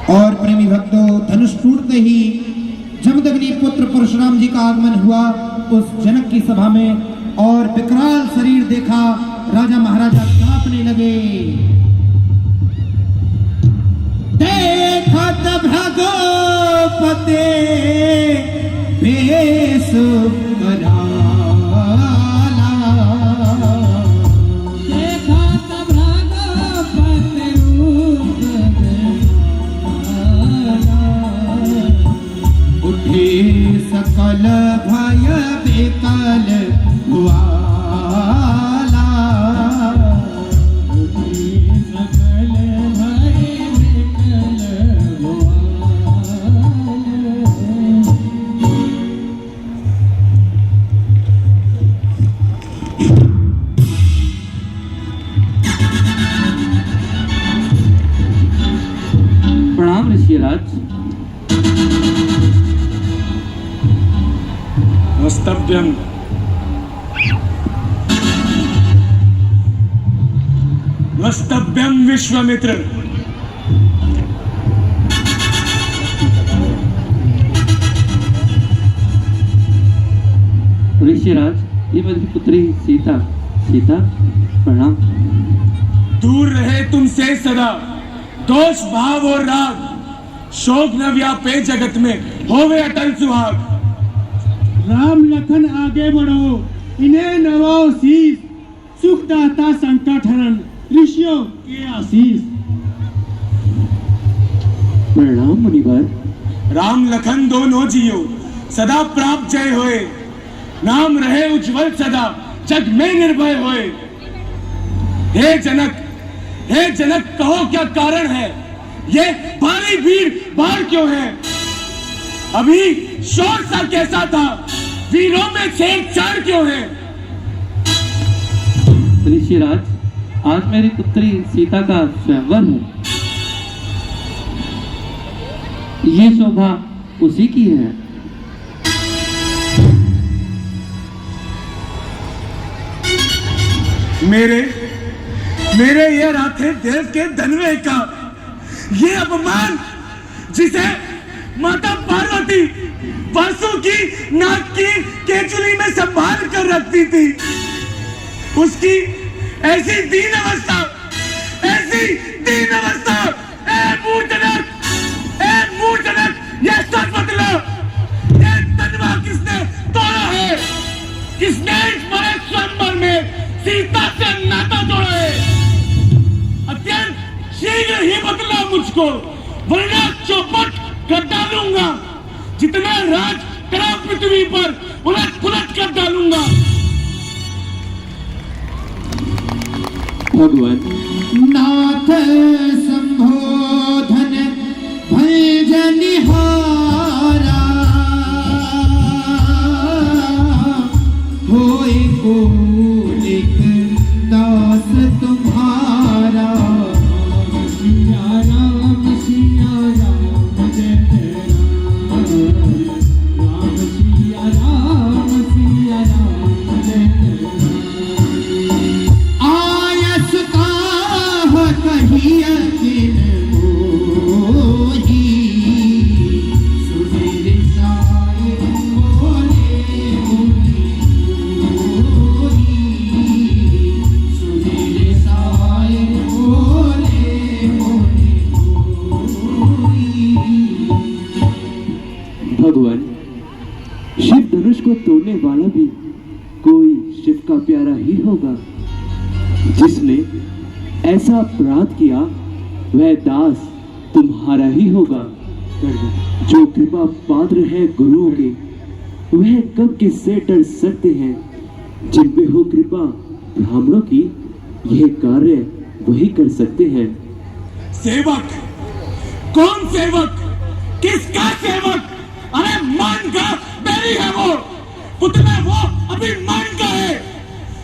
और प्रेमी भक्तों, धनुष टूटते ही जमदग्नि पुत्र परशुराम जी का आगमन हुआ उस जनक की सभा में और विकराल शरीर देखा राजा महाराजा कांपने लगे। देखा तब भगवते बेस कराला, देखा तब भगवते रूप उठे सकल भय बेकल वाला, उठे सकल भय बेकल वाला। प्रणाम ऋषिराज। वस्तव्यम वस्तव्यम विश्वामित्र। ऋषिराज, ये मेरी पुत्री सीता। सीता प्रणाम। दूर रहे तुमसे सदा दोष भाव और राग, शोक न व्यापे जगत में होवे अटल सुहाग। राम लखन आगे बढ़ो, इन्हें नवाओ शीस, सुख दाता संकट हरण ऋषियों के आशीष। प्रणाम मुनिवर। राम लखन दोनों जियो सदा प्राप्त जय होए, नाम रहे उज्जवल सदा जग में निर्भय होए। हे जनक कहो क्या कारण है, ये भारी भीड़ बाढ़ क्यों है। अभी शोर सा कैसा था, वीरों में छेड़छाड़ क्यों है। ऋषिराज, आज मेरी पुत्री सीता का स्वयंवर है। ये शोभा उसी की है। मेरे ये राधे देव के धनवे का ये अपमान, जिसे माता पार्वती परसों की नाक की केचुली में संभाल कर रखती थी, उसकी ऐसी दीन अवस्था ये सच बतला, ये तनवा किसने तोड़ा है, किसने इस बड़े स्वयंवर में सीता से नाता जोड़ा है। अत्यंत शीघ्र ही बतला मुझको, वरना चौपट कर डालूंगा। जितना राज करा पृथ्वी पर उलट पुलट कर डालूंगा। भगवान नाथ संबोधन भय जनिहारा, होए कोलिक दास तुम्हारा। सिया राम जय जय राम, राम सिया राम जय जय राम। आयस काह कहिया किन मोही, सुधीर साई बोले मुनि मोही, सुधीर साई बोले मुनि मोही। भगवान, शिव धनुष को तोड़ने वाला भी कोई शिव का प्यारा ही होगा। जिसने ऐसा अपराध किया वह दास तुम्हारा ही होगा। जो कृपा पात्र है गुरुओं के, वह कब किससे डर सकते हैं। जिन पे हो कृपा ब्राह्मणों की, यह कार्य वही कर सकते हैं। सेवक कौन सेवक, किसका सेवक। अरे मान का बैरी है वो, पुतला वो अभिमान का है।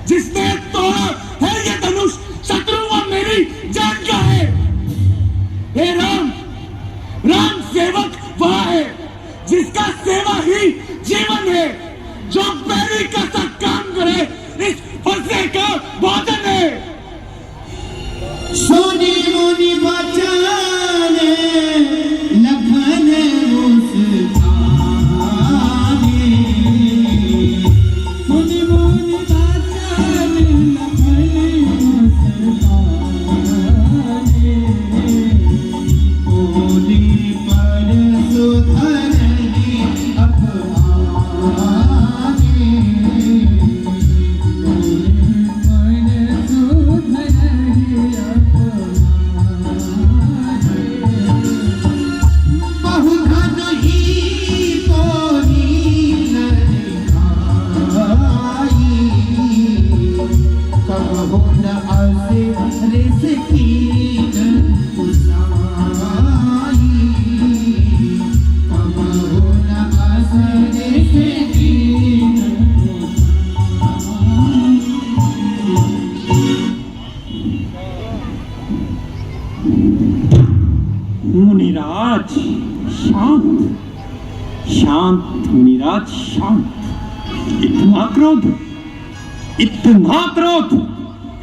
जिसने तोड़ा है ये धनुष, शत्रु वो मेरी जान का है। हे राम सेवक वह है जिसका सेवा ही जीवन है, जो बैरी का सा काम करे इस फंसे का भोजन है। सोनी मुनि बचाने मुनिराज शांत, शांत मुनिराज शांत। इतना क्रोध, इतना क्रोध,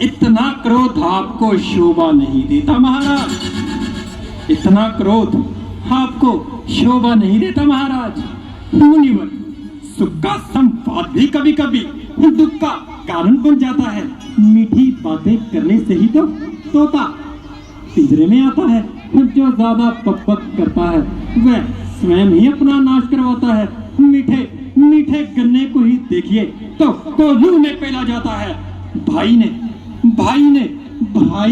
इतना क्रोध आपको शोभा नहीं देता महाराज। इतना क्रोध आपको शोभा नहीं देता महाराज। मुनिवर, सुख का संवाद भी कभी कभी दुख का कारण बन जाता है। मीठी बातें करने से ही तो तोता पिंजरे में आता है। जो ज्यादा पकपक करता है वह स्वयं ही अपना नाश करवाता है। मीठे मीठे गन्ने को ही देखिए तो लू में पेला जाता है। भाई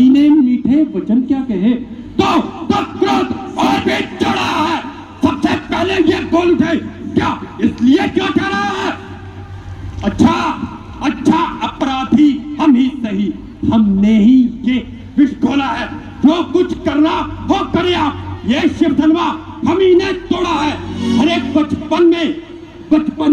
ने मीठे वचन क्या कहे तो क्रोध और भी चढ़ा है। सबसे पहले ये बोल उठे, क्या इसलिए क्या कह रहा है? अच्छा अपराधी हम ही सही, हमने ही ये विष घोला है। जो कुछ करना हो करे आप, ये शिव धनवा हम ही ने तोड़ा है। अरे बचपन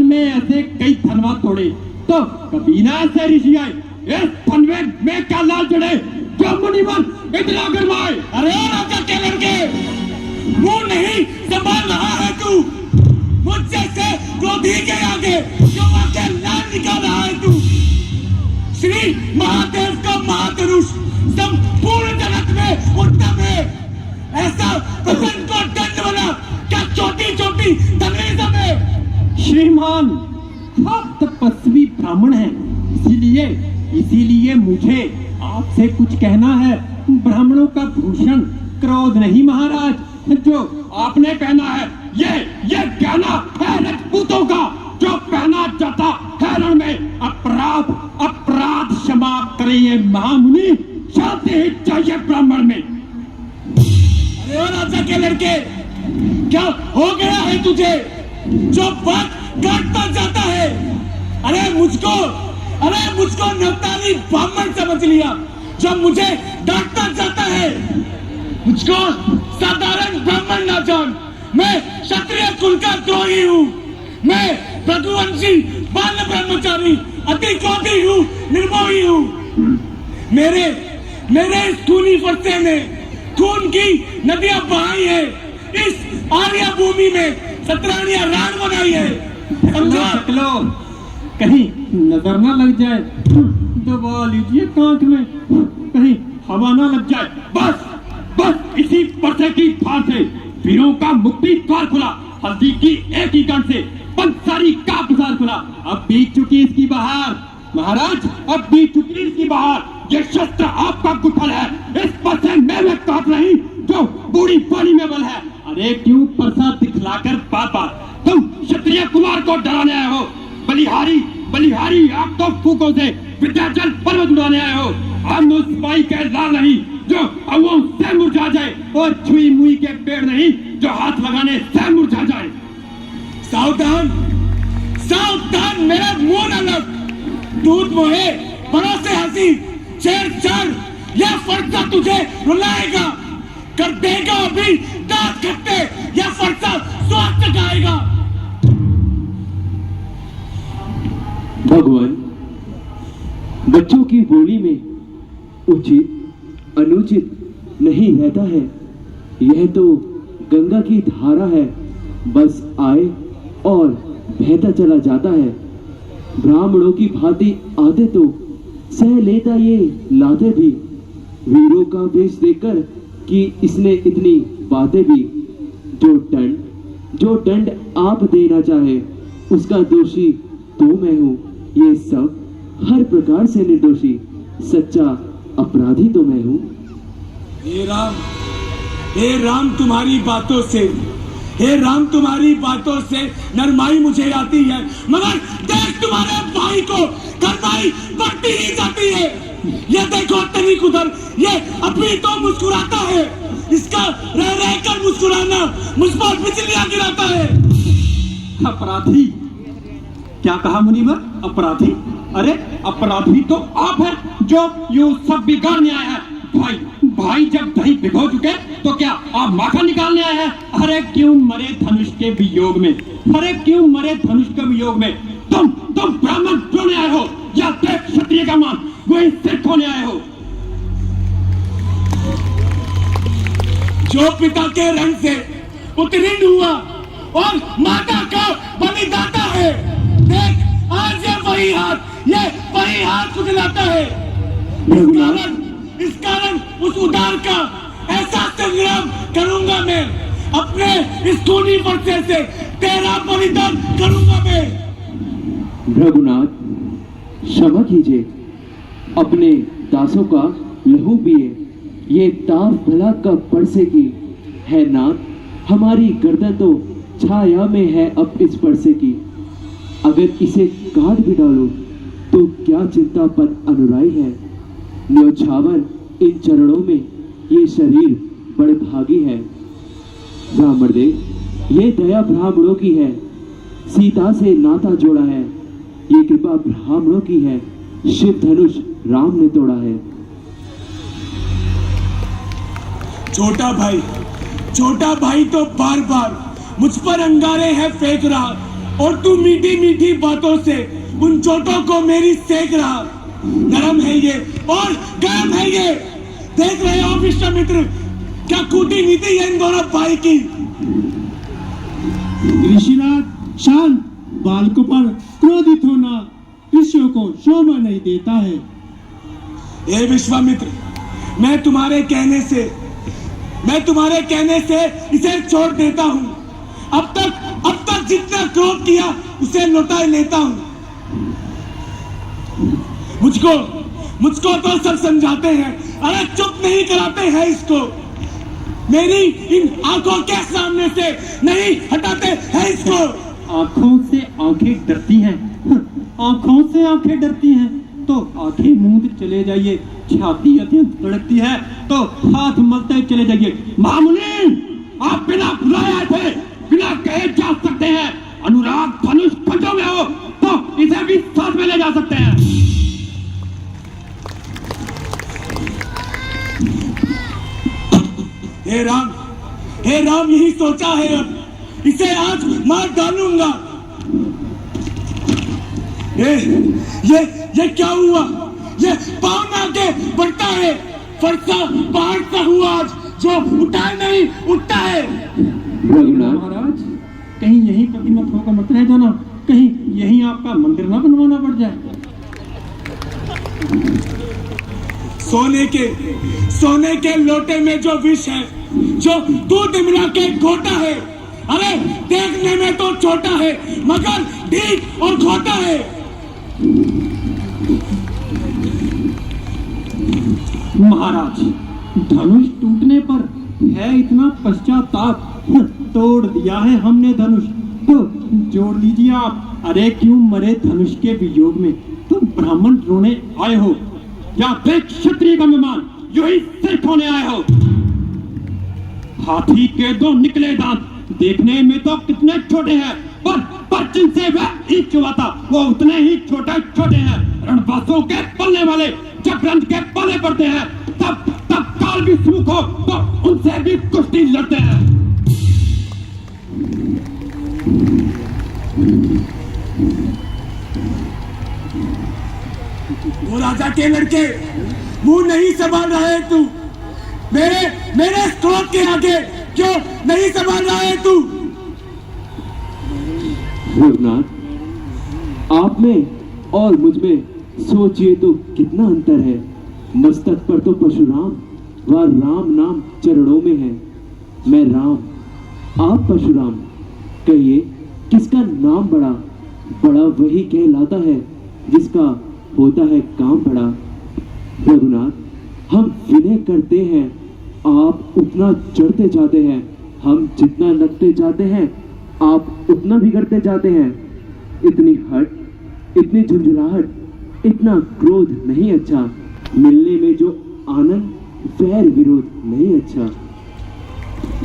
में ऐसे कई धनवा तोड़े तो कभी ना ऐसे ऋषि आए इस धनवे में क्या लाल चढ़े जो मुनिवर इतना गरमाए। अरे राजा के लड़के, मुंह नहीं संभाल रहा है तू। मुझसे से क्रोधी के आगे जो आके लाल निकाल रहा है तू। श्री महादेव का महाधनुष संपूर्ण जगत में उत्तम है। ऐसा प्रसन्न को दंड बना क्या छोटी धनवे में। श्रीमान, आप तपस्वी ब्राह्मण हैं, इसीलिए मुझे आपसे कुछ कहना है। ब्राह्मणों का भूषण क्रोध नहीं महाराज। जो आपने पहना है ये गहना है राजपूतों का। जो पहना जाता है रण में अपराध क्षमा करे ये महामुनि। शांति ही चाहिए ब्राह्मण में। अरे राजा के लड़के, क्या हो गया है तुझे जो बात काटता जाता है? अरे मुझको नवताली ब्राह्मण समझ लिया जो मुझे डांटता जाता है। मुझको साधारण ब्राह्मण ना जान। मैं क्षत्रिय कुल का द्रोही हूँ। मैं भृगुवंशी बाल ब्रह्मचारी अति क्रोधी हूँ, निर्मोही हूँ। मेरे इस खूनी फरसे ने खून की नदियां बहाई है। इस आर्या भूमि में सतरानियां रान बनाई है। समझो, कहीं नजर ना लग जाए। दबा लीजिए कांख में, कहीं हवा ना लग जाए। बस इसी परसे की धार से वीरों का मुक्ति द्वार खुला। हल्दी की एक ही गंध से पंसारी का बाजार खुला। अब बीत चुकी इसकी बहार महाराज, अब बीत चुकी इसकी बहार। ये शस्त्र आपका गुठल है, इस पर से मैं काट रही जो बूढ़ी पानी में बल है। अरे क्यों परसा दिखलाकर बार तुम क्षत्रिय कुमार को डराने आए हो? बलिहारी आप तो फूकों से विद्याचल पर्वत उड़ाने आए हो। हम उस सिपाही के लाल नहीं जो अवों से मुरझा जाए, और छुई मुई के पेड़ नहीं जो हाथ लगाने से मुरझा जाए। सावधान मेरा मुंह न लग। दूध मोहे बड़ों से हंसी छेड़छाड़ या फरसा तुझे रुलाएगा। कर देगा अभी दांत खट्टे या फरसा स्वाद चखाएगा। भगवान, बच्चों की बोली में उचित अनुचित नहीं रहता है। यह तो गंगा की धारा है, बस आए और बहता चला जाता है। ब्राह्मणों की भांति आते तो सह लेता ये लाते भी। वीरों का वेश देखकर कि इसने इतनी बातें भी। जो दंड आप देना चाहे उसका दोषी तो मैं हूँ। ये सब हर प्रकार से निर्दोषी, सच्चा अपराधी तो मैं हूँ। हे राम तुम्हारी बातों से नरमाई मुझे आती है, मगर देख तुम्हारे भाई को करमाई बढ़ती ही जाती है। ये देखो तनिक उधर, ये अभी तो मुस्कुराता है। इसका रह कर मुस्कुराना मुझ पर बिजलियां गिराता है। अपराधी? क्या कहा मुनिवर? अपराधी? अरे अपराधी तो आप हैं जो यूं सब बिगाड़ने आए हैं। भाई जब दही भिगो चुके तो क्या आप माखन निकालने आए हैं? अरे क्यों मरे धनुष के वियोग में? तुम ब्राह्मण क्यों आए हो, या देव क्षत्रिय का मान वही सिर खोने आए हो? जो पिता के रंग से उत्तीर्ण हुआ और माता का बलिदाता है, देख आज ये वही हाथ खुजलाता है। इस कारण उस उदार का ऐसा संग्राम करूंगा मैं, अपने इस खूनी पर्चे से तेरा बलिदान करूंगा मैं। रघुनाथ, क्षमा कीजिए, अपने दासों का लहू पिए, ये ताव भला का परसे की है नाथ। हमारी गर्दन तो छाया में है अब इस परसे की, अगर इसे काट भी डालो तो क्या चिंता पर अनुराई है। न्योछावर इन चरणों में ये शरीर बड़े भागी है। ब्राह्मण देव, ये दया ब्राह्मणों की है, सीता से नाता जोड़ा है, ये कृपा ब्राह्मणों की है, शिव धनुष राम ने तोड़ा है। छोटा भाई तो बार बार मुझ पर अंगारे है फेंक रहा, और तू मीठी मीठी बातों से उन चोटों को मेरी सेक रहा। गरम है ये और गर्म है ये, देख रहे हो विश्वामित्र, क्या कूटनीति है इन दोनों भाई की। ऋषिराज शांत, बालकों पर क्रोधित होना ऋषियों को शोभा नहीं देता है। हे विश्वामित्र, मैं तुम्हारे कहने से इसे छोड़ देता हूं। अब तक जितना क्रोध किया उसे लौटा लेता हूं। मुझको तो सब समझाते हैं, अरे चुप नहीं कराते हैं इसको। मेरी इन आंखों के सामने से नहीं हटाते हैं इसको। आंखों से आंखें डरती हैं, आंखों से आंखें डरती हैं तो आंखें मूंद चले जाइए। छाती अत्यंत धड़कती है तो हाथ मलते चले जाइए। महामुनि, आप बिना बुलाए आए थे, बिना कहे जा सकते हैं। अनुराग धनुष पंजों में हो तो इसे भी साथ में ले जा सकते हैं। हे राम, यही सोचा है, अब इसे आज मार डालूंगा। ये क्या हुआ? ये पाँव में आगे बढ़ता है, फरसा पहाड़ सा हुआ आज, जो उठा नहीं उठता है। महाराज, कहीं यही प्रतिमा ठोकर मत रह जाना, कहीं यही आपका मंदिर ना बनवाना पड़ जाए। सोने के लोटे में जो विष है, जो दूध मिला के घोटा है, अरे देखने में तो छोटा है मगर ठीक और खोटा है। महाराज, धनुष टूटने पर है इतना पश्चाताप, तोड़ दिया है हमने धनुष, तो जोड़ लीजिए आप। अरे क्यों मरे धनुष के वियोग में तुम ब्राह्मण रोने आए हो, या देख क्षत्रिय का मेहमान यू ही सिर खोने आए हो। हाथी के दो निकले दांत देखने में तो कितने छोटे हैं, पर जिनसे वह ईंट चुवाता वो उतने ही छोटे छोटे हैं। रणबासों के पलने वाले जब रंज के पले पड़ते हैं, तब काल भी सूख हो तो उनसे भी कुश्ती लड़ते हैं। वो राजा के लड़के, मुंह नहीं संभाल रहा है तू। मेरे क्रोध के आगे क्यों नहीं संभाल रहा है तू? रघुनाथ, आप में और मुझ में सोचिए तो कितना अंतर है। मस्तक पर तो परशुराम व राम नाम चरणों में है। मैं राम, आप परशुराम। कहिए किसका नाम बड़ा? बड़ा वही कहलाता है जिसका होता है काम बड़ा। रघुनाथ, हम विनय करते हैं, आप उतना चढ़ते जाते हैं। हम जितना लगते जाते हैं, आप उतना बिगड़ते जाते हैं। इतनी हट, इतनी झुंझुलाहट, इतना क्रोध नहीं अच्छा। मिलने में जो आनंद, वैर विरोध नहीं अच्छा।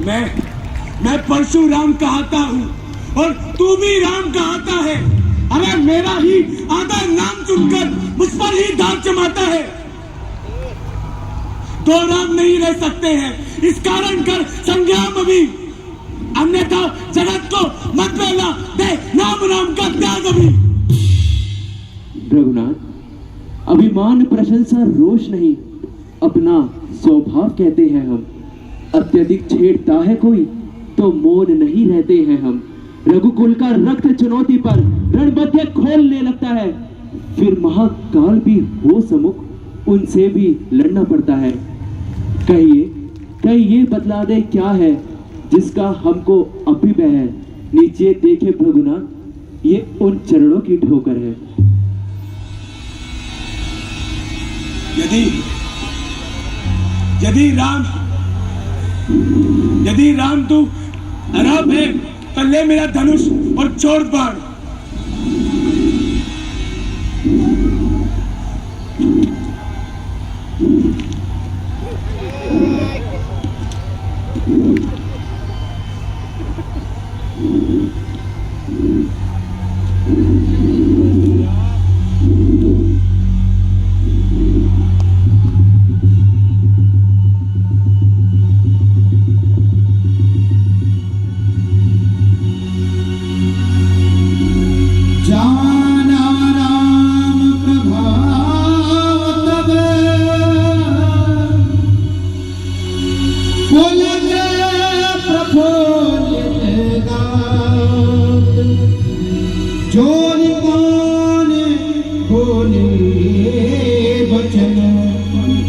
मैं परशुराम कहता हूँ और तू भी राम कहता है। अरे मेरा ही आधा नाम चुनकर मुझ पर ही दाग जमाता है। दो राम नहीं रह सकते हैं, इस कारण कर संग्राम अभी, अन्यथा जगत को मत बेला दे नाम राम का त्याग अभी। रघुनाथ, अभिमान प्रशंसा रोष नहीं, अपना स्वभाव कहते हैं हम। अत्यधिक छेड़ता है कोई तो मौन नहीं रहते हैं हम। रघुकुल का रक्त चुनौती पर रणबद्ध खोलने लगता है, फिर महाकाल भी हो सम्मुख उनसे भी लड़ना पड़ता है। कहिए बतला दे क्या है जिसका हमको अब भी भय है। नीचे देखे भृगुनाथ, ये उन चरणों की ठोकर है। यदि राम तू अरब है तो ले मेरा धनुष और छोड़ बाण। जाना राम प्रभाव तब पुलक प्रफुल्लित गात, जोर कौन बोले वचन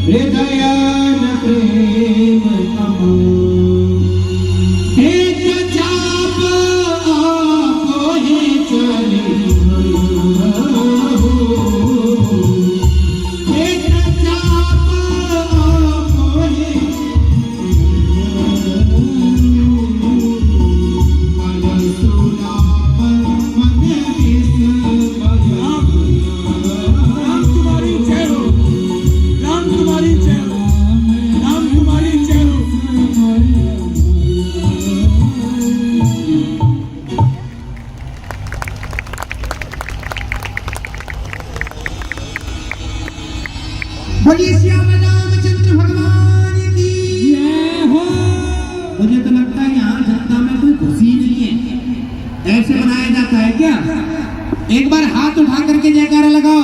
हृदय न प्रेम अमर। एक चाप आपो ही चली, एक चाप आपो ही मन सुनापन मन विष बया। राम तुम्हारी जय हो, राम तुम्हारी जय हो, राम तुम्हारी जय हो। बोलिए श्याम रामचंद्र भगवान की जय हो। मुझे तो लगता है यहाँ जनता में कोई खुशी नहीं है। ऐसे बनाया जाता है क्या? एक बार हाथ उठा करके जयकारा लगाओ।